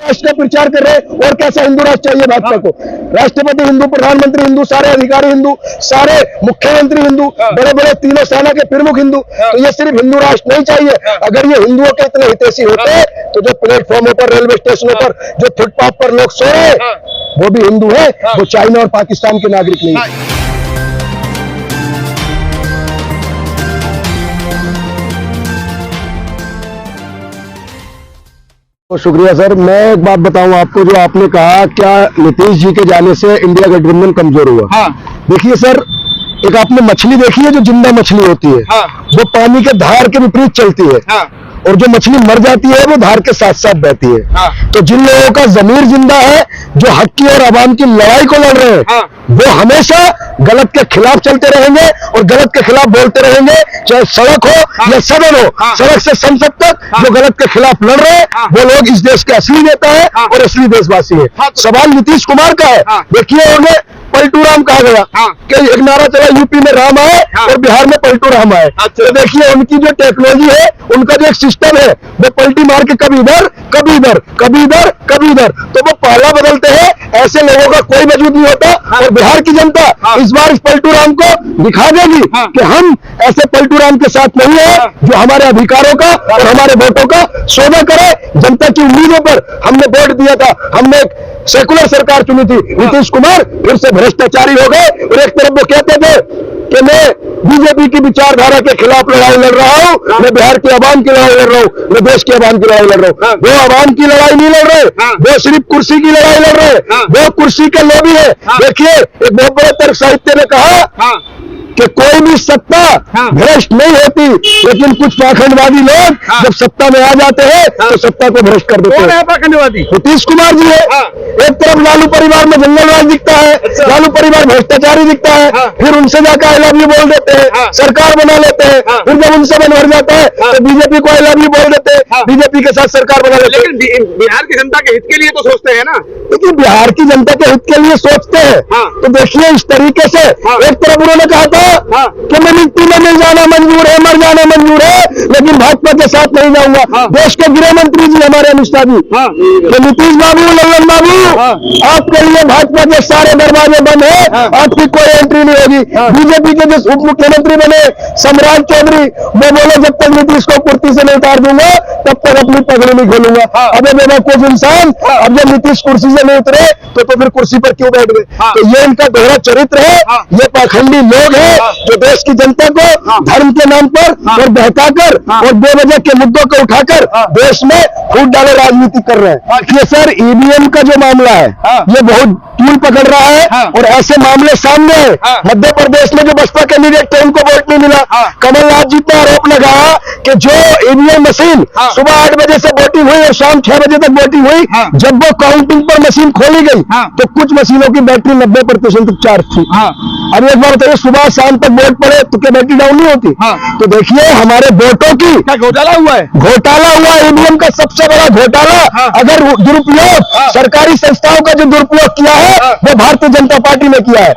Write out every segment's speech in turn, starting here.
राष्ट्र का प्रचार कर रहे हैं। और कैसा हिंदू राष्ट्र चाहिए भाजपा को? राष्ट्रपति हिंदू, प्रधानमंत्री हिंदू, सारे अधिकारी हिंदू, सारे मुख्यमंत्री हिंदू, बड़े बड़े तीनों सेना के प्रमुख हिंदू। तो ये सिर्फ हिंदू राष्ट्र नहीं चाहिए। अगर ये हिंदुओं के इतने हितैषी होते तो जो प्लेटफॉर्मों पर, रेलवे स्टेशनों पर, जो फुटपाथ पर लोग सो रहे वो भी हिंदू है, वो चाइना और पाकिस्तान के नागरिक नहीं है। तो शुक्रिया सर। मैं एक बात बताऊं आपको, जो आपने कहा क्या नीतीश जी के जाने से इंडिया गठबंधन कमजोर हुआ। देखिए सर, एक आपने मछली देखी है जो जिंदा मछली होती है, वो पानी के धार के विपरीत चलती है, और जो मछली मर जाती है वो धार के साथ साथ बहती है। तो जिन लोगों का जमीर जिंदा है, जो हक की और आवाम की लड़ाई को लड़ रहे हैं, वो हमेशा गलत के खिलाफ चलते रहेंगे और गलत के खिलाफ बोलते रहेंगे, चाहे सड़क हो या सदन हो। सड़क से संसद तक जो गलत के खिलाफ लड़ रहे हैं वो लोग इस देश के असली नेता है और असली देशवासी है। सवाल नीतीश कुमार का है। देखिए, उन्हें पलटू राम कहा गया कि एक नारा चला यूपी में राम आए और बिहार में पलटू राम आए। तो देखिए, उनकी जो टेक्नोलॉजी है, उनका जो एक सिस्टम है, वो पलटी मार के कभी इधर कभी इधर, कभी इधर कभी इधर, तो वो पहला बदलते हैं। ऐसे लोगों का कोई वजूद नहीं होता। और बिहार की जनता इस बार इस पलटू राम को दिखा देगी कि हम ऐसे पलटू राम के साथ नहीं है जो हमारे अधिकारों का और हमारे वोटों का सौदा करे। जनता की उम्मीदों पर हमने वोट दिया था, हमने एक सेकुलर सरकार चुनी थी। नीतीश कुमार फिर से भ्रष्टाचारी हो गए। और एक तरफ वो कहते थे कि मैं बीजेपी की विचारधारा के खिलाफ लड़ाई लड़ रहा हूं, मैं बिहार की आवाम की लड़ाई लड़ रहा हूं, मैं देश की आवाम की लड़ाई लड़ रहा हूं। वो आवाम की लड़ाई नहीं लड़ रहे, वो सिर्फ कुर्सी की लड़ाई लड़ रहे, वो कुर्सी के लोभी है। देखिए, एक बहुत बड़े तर्क साहित्य ने कहा कि कोई भी सत्ता भ्रष्ट नहीं होती, लेकिन कुछ पाखंडवादी लोग जब सत्ता में आ जाते हैं तो सत्ता को भ्रष्ट कर देते हैं। पाखंडवादी नीतीश कुमार जी है। एक तरफ लालू परिवार में जंगलराज दिखता है, लालू परिवार भ्रष्टाचारी दिखता है, फिर उनसे जाकर आई लव यू बोल देते हैं, सरकार बना लेते हैं। फिर जब उनसे मन भर जाता है तो बीजेपी को आई लव यू बोल देते हैं, बीजेपी के साथ सरकार बना लेते हैं। लेकिन बिहार की जनता के हित के लिए तो सोचते हैं ना। लेकिन बिहार की जनता के हित के लिए सोचते हैं। तो देखिए, इस तरीके से एक तरफ उन्होंने कहा था कि मैं मिट्टी में मिल जाना मंजूर है, मर जाना मंजूर है, लेकिन भाजपा के साथ नहीं जाऊंगा। देश के गृह मंत्री जी हमारे अमित शाह जी, कि नीतीश बाबू, लल्लन बाबू, आपके लिए भाजपा के सारे दरवाजे बंद है, आपकी कोई एंट्री नहीं होगी। बीजेपी के जो उप मुख्यमंत्री बने सम्राट चौधरी, वो बोले जब तक नीतीश को कुर्सी से नहीं उतार दूंगा तब तक अपनी पगड़ी नहीं खोलूंगा। अबे बेवकूफ इंसान, अब जब नीतीश कुर्सी से नहीं उतरे तो फिर कुर्सी पर क्यों बैठ गए? तो ये इनका दोहरा चरित्र है। ये पाखंडी लोग हैं जो देश की जनता को धर्म के नाम पर और बहकाकर और बेवजह के मुद्दों को उठाकर देश में फूट डाले राजनीति कर रहे हैं। ये सर, ईवीएम का जो मामला है, ये बहुत तूल पकड़ रहा है और ऐसे मामले सामने है। मध्य प्रदेश में जो बसपा कैंडिडेट थे उनको वोट नहीं मिला। कमलनाथ जी ने आरोप लगाया कि जो ईवीएम मशीन सुबह 8 बजे से वोटिंग हुई और शाम 6 बजे तक वोटिंग हुई, जब वो काउंटिंग पर मशीन खोली गई तो कुछ मशीनों की बैटरी 90% तक चार्ज थी। अब एक बार बताइए, सुबह शाम तक वोट पड़े तो क्या बैटरी डाउन नहीं होती? तो देखिए, हमारे वोटों की क्या घोटाला हुआ है। घोटाला हुआ है, ईवीएम का सबसे बड़ा घोटाला। अगर दुरुपयोग, सरकारी संस्थाओं का जो दुरुपयोग किया है वो भारतीय जनता पार्टी ने किया है।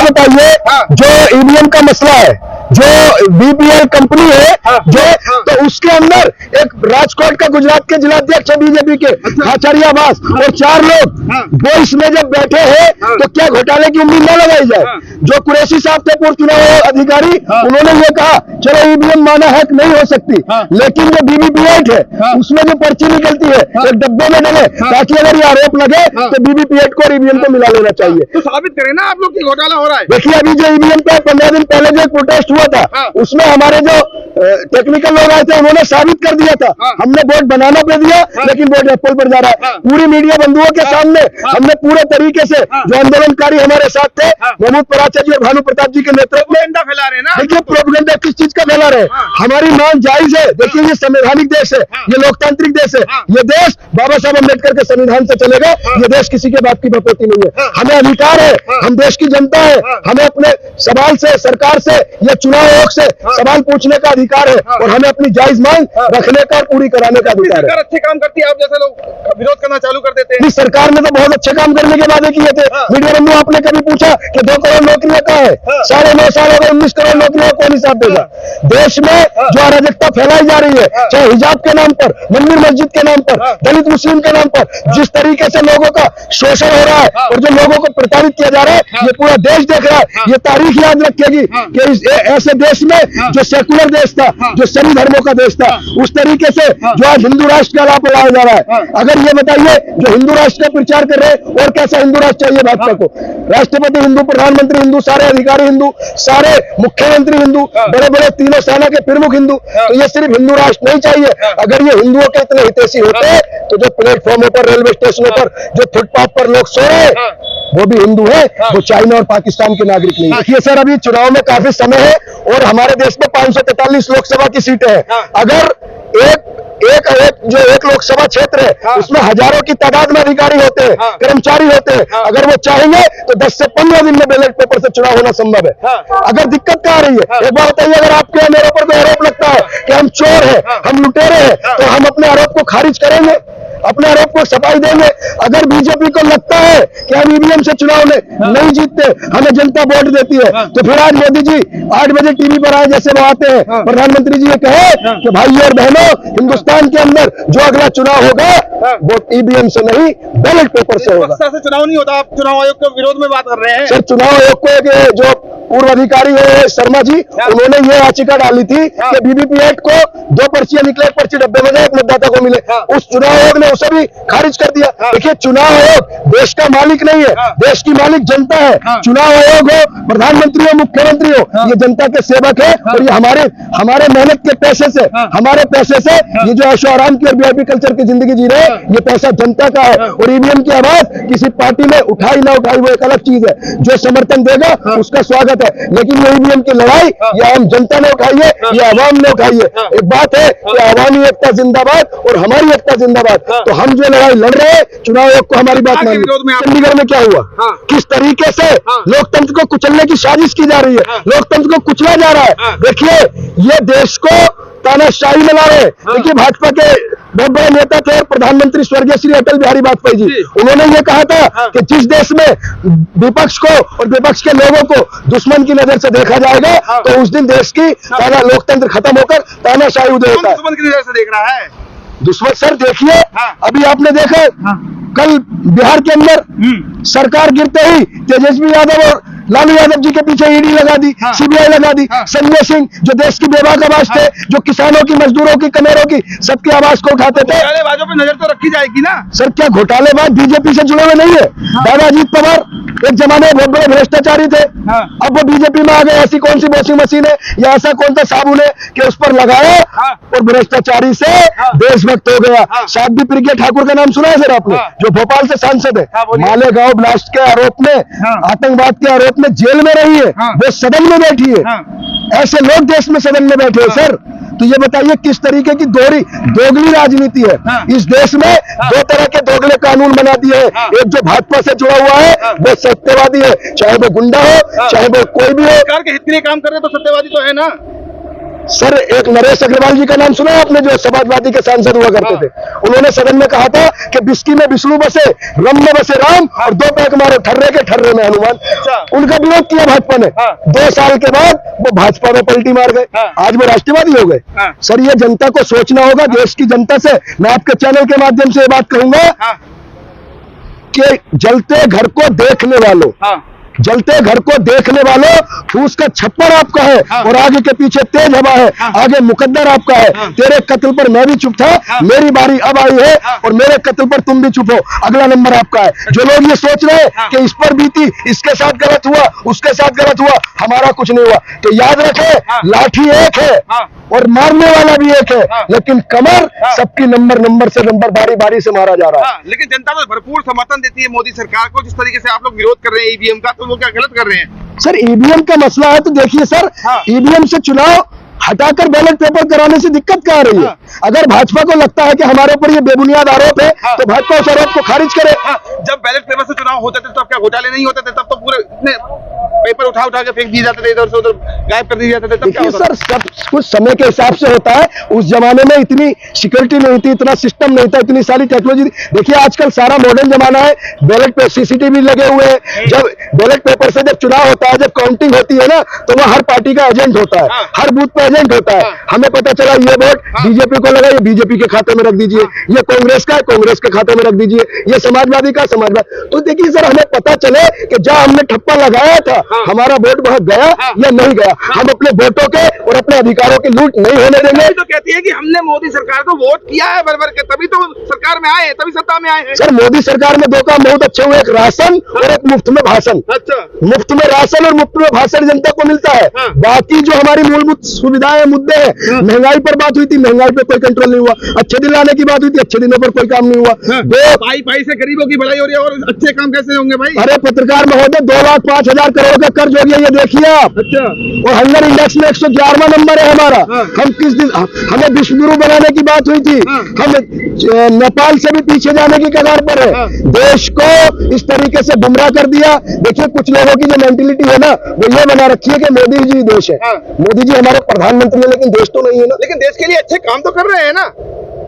बताइए, जो ईवीएम का मसला है, जो बीपीएल कंपनी है, जो तो उसके अंदर एक राजकोट का गुजरात के जिलाध्यक्ष है बीजेपी के, आचार्य वास, और 4 लोग वो इसमें जब बैठे हैं तो क्या घोटाले की उम्मीद न लगाई जाए? जो कुरैशी साहब थे पूर्व चुनाव अधिकारी, उन्होंने ये कहा चलो ईवीएम माना हैक नहीं हो सकती, लेकिन जो बीबीपीएट है उसमें जो पर्ची निकलती है एक डब्बे में डले, ताकि अगर ये आरोप लगे तो बीबीपीएट को और ईवीएम को मिला लेना चाहिए। तो साबित करें ना आप लोग की घोटाला हो रहा है। देखिए, अभी जो ईवीएम पे 15 दिन पहले जो प्रोटेस्ट हुआ था, उसमें हमारे जो टेक्निकल लोग आए थे उन्होंने साबित कर दिया था। हमने वोट बनाना पे दिया, लेकिन वोट एप्पल पर जा रहा है। पूरी मीडिया बंधुओं के सामने हमने पूरे तरीके से, जो आंदोलनकारी हमारे साथ थे, महमूद पराचा जी और भानु प्रताप जी के नेतृत्व में फैला रहे ना। देखिए, प्रोपेगेंडा किस चीज का फैला रहे? हमारी मांग जायज है। देखिए, ये संवैधानिक देश है, ये लोकतांत्रिक देश है। ये देश बाबा साहब अम्बेडकर के संविधान से चलेगा। ये देश किसी के बाप की बपोती नहीं है। हमें अधिकार है, हम देश की जनता है, हमें अपने सवाल से, सरकार से या चुनाव आयोग से सवाल पूछने का अधिकार है, और हमें अपनी जायज मांग रखने का, पूरी कराने का अधिकार है। सरकार अच्छे काम करती है, आप जैसे लोग विरोध करना चालू कर देते हैं। सरकार ने तो बहुत अच्छे काम करने के वादे किए थे। मीडिया बंधु, आपने कभी पूछा कि 2 करोड़ नौकरियां कहाँ है? 9.5 साल हो गए, 19 करोड़ नौकरियां कौन हिसाब देगा? देश में जो अराजकता फैलाई जा रही है, चाहे हिजाब के नाम पर, मंदिर मस्जिद के नाम पर, दलित मुस्लिम के नाम पर, जिस तरीके से लोगों का शोषण हो रहा है और जो लोगों को प्रताड़ित किया जा रहा है, ये पूरा देश देख रहा है। ये तारीख याद रखेगी कि ऐसे देश में जो सेकुलर देश था, जो सभी धर्मों का देश था, उस तरीके से जो आज हिंदू राष्ट्र का लाभ उड़ाया जा रहा है। अगर ये बताइए, जो हिंदू राष्ट्र का प्रचार कर रहे हैं, और कैसा हिंदू राष्ट्र चाहिए भाजपा को? राष्ट्रपति हिंदू, प्रधानमंत्री हिंदू, सारे अधिकारी हिंदू, सारे मुख्यमंत्री हिंदू, बड़े बड़े तीनों सेना के प्रमुख हिंदू। तो ये सिर्फ हिंदू राष्ट्र नहीं चाहिए। अगर ये हिंदुओं के इतने हितैषी होते तो जो प्लेटफॉर्मों पर, रेलवे स्टेशनों पर, जो फुटपाथ पर लोग सो रहे हैं, वो भी हिंदू है, वो चाइना और पाकिस्तान के नागरिक नहीं है। देखिए सर, अभी चुनाव में काफी समय है और हमारे देश में 543 लोकसभा की सीटें हैं। अगर एक लोकसभा क्षेत्र है, उसमें हजारों की तादाद में अधिकारी होते हैं, कर्मचारी होते हैं। अगर वो चाहेंगे तो 10 से 15 दिन में बैलेट पेपर से चुनाव होना संभव है। अगर दिक्कत क्या आ रही है, एक बात बताइए, अगर आपके मेरे ऊपर कोई आरोप लगता है कि हम चोर हैं, हम लुटेरे हैं, तो हम अपने आरोप को खारिज करेंगे, अपने आरोप को सफाई देंगे। अगर बीजेपी को लगता है कि हम ईवीएम से चुनाव नहीं जीतते, हमें जनता वोट देती है, तो फिर आज मोदी जी 8 बजे टीवी पर आए, जैसे वो आते हैं, प्रधानमंत्री जी ये कहे कि भाइयों और बहनों, हिंदुस्तान के अंदर जो अगला चुनाव होगा वो ईवीएम से नहीं, बैलेट पेपर से होगा। से चुनाव नहीं होता, आप चुनाव आयोग के विरोध में बात कर रहे हैं। सर, चुनाव आयोग को एक जो पूर्व अधिकारी है शर्मा जी, उन्होंने ये याचिका डाली थी कि वीवीपैट को 2 पर्चियां निकले, एक पर्ची डब्बे में, एक मतदाता को मिले। उस चुनाव आयोग ने उसे भी खारिज कर दिया। देखिए, चुनाव आयोग देश का मालिक नहीं है, देश की मालिक जनता है। चुनाव आयोग हो, प्रधानमंत्री हो, मुख्यमंत्री हो, ये जनता के सेवक है और ये हमारे मेहनत के पैसे से, हमारे पैसे से ये जो ऐशो आराम की और वीआईपी कल्चर की जिंदगी जी रहे हैं, ये पैसा जनता का है। और ईवीएम की आवाज किसी पार्टी में उठाई ना उठाई वो एक अलग चीज है, जो समर्थन देगा उसका स्वागत है, लेकिन ये ईवीएम की लड़ाई ये आम जनता ने उठाई है, ये आवाम ने उठाई है। एक बात है कि आवामी एकता जिंदाबाद और हमारी एकता जिंदाबाद। तो हम जो लड़ाई लड़ रहे हैं, चुनाव आयोग को हमारी बात मानिए। चंडीगढ़ में क्या हुआ, किस तरीके से लोकतंत्र को कुचलने की साजिश की जा रही है, लोकतंत्र को कुचला जा रहा है। देखिए, ये देश को तानाशाही में ला रहे हैं। देखिए, भाजपा के बहुत बड़े नेता थे, प्रधानमंत्री स्वर्गीय श्री अटल बिहारी वाजपेयी जी, उन्होंने ये कहा था कि जिस देश में विपक्ष को और विपक्ष के लोगों को दुश्मन की नजर से देखा जाएगा, तो उस दिन देश की लोकतंत्र खत्म होकर तानाशाही उदय होता है। दुश्मन की नजर से देख रहा है दुश्मन? सर देखिए, अभी आपने देखा कल बिहार के अंदर सरकार गिरते ही तेजस्वी यादव और लालू यादव जी के पीछे ईडी लगा दी, सीबीआई लगा दी। संजय सिंह जो देश की बेबाक आवाज थे, जो किसानों की, मजदूरों की, कमेरों की, सबकी आवाज को उठाते थे। घोटालेबाजों पे नजर तो रखी जाएगी ना सर? क्या घोटालेबाज बीजेपी से जुड़े हुए नहीं है? दादा अजीत पवार एक जमाने में बहुत बड़े भ्रष्टाचारी थे, अब वो बीजेपी में आ गए। ऐसी कौन सी वॉशिंग मशीन है या ऐसा कौन सा साबुन है कि उस पर लगाया और भ्रष्टाचारी से देशभक्त हो गया? साध्वी प्रिज्ञा ठाकुर का नाम सुना है सर आपने, जो भोपाल से सांसद है, मालेगांव ब्लास्ट के आरोप में, आतंकवाद के आरोप में जेल में रही है, वो सदन में बैठी है। ऐसे लोग देश में सदन में बैठे हैं सर। तो ये बताइए किस तरीके की दोगली राजनीति है इस देश में? 2 तरह के दोगले कानून बना दिए हैं। एक जो भाजपा से जुड़ा हुआ है वो सत्यवादी है, चाहे वो गुंडा हो, चाहे वो कोई भी हो। सरकार के हित के लिए काम कर रहे तो सत्यवादी तो है ना सर? एक नरेश अग्रवाल जी का नाम सुना है आपने, जो समाजवादी के सांसद हुआ करते थे? उन्होंने सदन में कहा था कि बिस्की में विष्णु बसे, रम में बसे राम और 2 पैक मारे ठर्रे के ठर्रे में हनुमान। उनका विरोध किया भाजपा ने। 2 साल के बाद वो भाजपा में पलटी मार गए, आज वो राष्ट्रवादी हो गए। सर, ये जनता को सोचना होगा, देश की जनता से मैं आपके चैनल के माध्यम से ये बात कहूंगा कि जलते घर को देखने वालों, जलते घर को देखने वालों, फूस का छप्पर आपका है और आगे के पीछे तेज हवा है, आगे मुकद्दर आपका है। तेरे कत्ल पर मैं भी चुप था, मेरी बारी अब आई है और मेरे कत्ल पर तुम भी चुप हो, अगला नंबर आपका है। जो लोग ये सोच रहे हैं कि इस पर बीती, इसके साथ गलत हुआ, उसके साथ गलत हुआ, हमारा कुछ नहीं हुआ, तो याद रखें, लाठी एक है और मारने वाला भी एक है, लेकिन कमर सबकी नंबर से नंबर बारी बारी से मारा जा रहा है। लेकिन जनता तो भरपूर समर्थन देती है मोदी सरकार को। जिस तरीके से आप लोग विरोध कर रहे हैं ईवीएम का, तो वो क्या गलत कर रहे हैं? सर, ईवीएम का मसला है तो देखिए सर, ईवीएम से चुनाव हटाकर बैलेट पेपर कराने से दिक्कत क्या आ रही है? अगर भाजपा को लगता है कि हमारे ऊपर ये बेबुनियाद आरोप है तो भाजपा उस आरोप को खारिज करे। जब बैलेट पेपर से चुनाव होते थे तब क्या घोटाले नहीं होते थे? तब तो पूरे इतने पेपर उठा के फेंक दिए जाते थे, इधर से उधर गायब कर दिए जाते थे, तब क्या देखिए होता था? सर, सब कुछ समय के हिसाब से होता है। उस जमाने में इतनी सिक्योरिटी नहीं थी, इतना सिस्टम नहीं था, इतनी सारी टेक्नोलॉजी। देखिए आजकल सारा मॉडर्न जमाना है, बैलेट पे सीसीटीवी लगे हुए हैं। जब बैलेट पेपर से जब चुनाव होता है, जब काउंटिंग होती है ना, तो वह हर पार्टी का एजेंट होता है, हर बूथ पे एजेंट होता है। हमें पता चला ये वोट बीजेपी को लगा, ये बीजेपी के खाते में रख दीजिए, ये कांग्रेस का है, कांग्रेस के खाते में रख दीजिए, ये समाजवादी का समाजवादी। तो देखिए सर, हमें पता चले कि जहां हमने ठप्पा लगाया था हमारा वोट वहां गया या नहीं गया। हम अपने वोटों के और अपने अधिकारों की लूट नहीं होने देंगे। तो कहती है कि हमने मोदी सरकार को वोट किया है भर भर के, तभी तो सरकार में आए, तभी सत्ता में आए हैं। सर मोदी सरकार में दो काम बहुत अच्छे हुए, एक राशन और एक मुफ्त में भाषण। अच्छा, मुफ्त में राशन और मुफ्त में भाषण जनता को मिलता है। बाकी जो हमारी मूलभूत सुविधाएं मुद्दे हैं, महंगाई पर बात हुई थी, महंगाई पर कोई कंट्रोल नहीं हुआ। अच्छे दिन लाने की बात हुई थी, अच्छे दिनों पर कोई काम नहीं हुआ। दो पाई से गरीबों की भलाई हो रही है और अच्छे काम कैसे होंगे भाई? अरे पत्रकार महोदय, 2,05,000 करोड़ का कर्ज हो गया, ये देखिए आप। अच्छा, और हंगर इंडेक्स में 111वां नंबर है हमारा। हम किस दिन, हमें विश्व गुरु बनाने की बात हुई थी, हम नेपाल से भी पीछे जाने की कगार पर है। देश को इस तरीके से गुमराह कर दिया। देखिए कुछ लोगों की जो मेंटेलिटी है ना, वो ये बना रखी है कि मोदी जी देश है, मोदी जी हमारे प्रधानमंत्री है, लेकिन देश तो नहीं है ना। लेकिन देश के लिए अच्छे काम तो कर रहे हैं ना।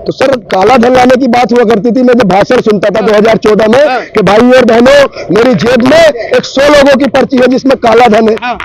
तो सर काला धन लाने की बात हुआ करती थी। मैं जब भाषण सुनता था 2014 में कि भाई और बहनों, मेरी जेब में 100 लोगों की पर्ची है जिसमें काला धन है।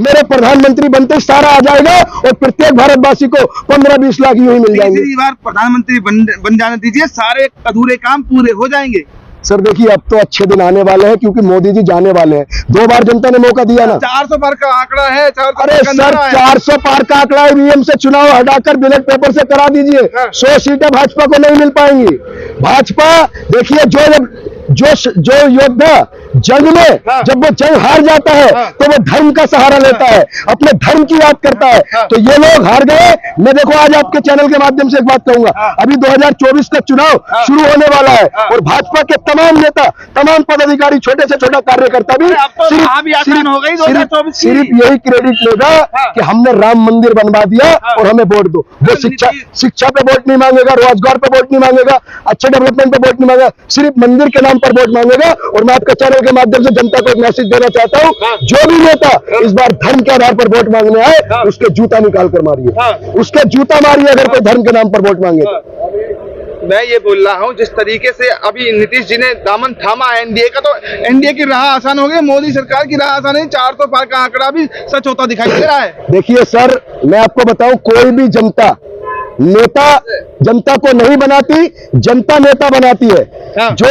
मेरे प्रधानमंत्री बनते ही सारा आ जाएगा और प्रत्येक भारतवासी को 15-20 लाख यूं ही मिल जाएंगे। तीसरी बार प्रधानमंत्री बन जाने दीजिए, सारे अधूरे काम पूरे हो जाएंगे। सर देखिए अब तो अच्छे दिन आने वाले हैं, क्योंकि मोदी जी जाने वाले हैं। 2 बार जनता ने मौका दिया ना। 400 पार का आंकड़ा है। 400 अरे सर 400 पार का आंकड़ा ईवीएम से चुनाव हटाकर बैलेट पेपर से करा दीजिए। 100 सीटें भाजपा को नहीं मिल पाएंगी। भाजपा देखिए, जो योद्धा जंग में जब वो जंग हार जाता है तो वो धर्म का सहारा लेता है, अपने धर्म की याद करता है। तो ये लोग हार गए। मैं देखो आज आपके चैनल के माध्यम से एक बात कहूंगा, अभी 2024 का चुनाव शुरू होने वाला है और भाजपा के तमाम नेता, तमाम पदाधिकारी, छोटे से छोटा कार्यकर्ता भी सिर्फ यही क्रेडिट लेगा कि हमने राम मंदिर बनवा दिया और हमें वोट दो। वो शिक्षा पे वोट नहीं मांगेगा, रोजगार पे वोट नहीं मांगेगा, अच्छे डेवलपमेंट पे वोट नहीं मांगेगा, सिर्फ मंदिर के नाम पर वोट मांगेगा। और मैं आपके चैनल के माध्यम से जनता को एक मैसेज देना चाहता हूँ, जो भी नेता इस बार धर्म के आधार पर वोट मांगने आए उसके जूता निकाल कर मारिए, उसके जूता मारिए अगर कोई धर्म के नाम पर वोट मांगे। मैं ये बोल रहा हूँ, जिस तरीके से अभी नीतीश जी ने दामन थामा एनडीए का, तो एनडीए की राह आसान हो गई, मोदी सरकार की राह आसान है। 400 पार का आंकड़ा भी सच होता दिखाई दे रहा है। देखिए सर, मैं आपको बताऊं, कोई भी जनता नेता जनता को नहीं बनाती, जनता नेता बनाती है। जो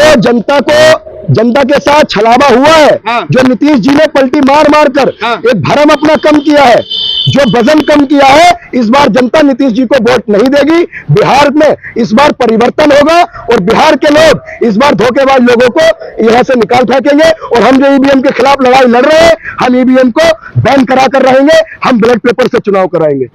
जनता के साथ छलावा हुआ है, जो नीतीश जी ने पलटी मार मार कर एक भरम अपना कम किया है, जो वजन कम किया है, इस बार जनता नीतीश जी को वोट नहीं देगी। बिहार में इस बार परिवर्तन होगा और बिहार के लोग इस बार धोखेबाज लोगों को यहां से निकाल फेंकेंगे। और हम जो ईवीएम के खिलाफ लड़ाई लड़ रहे हैं, हम ईवीएम को बैन करा कर रहेंगे, हम बैलेट पेपर से चुनाव कराएंगे।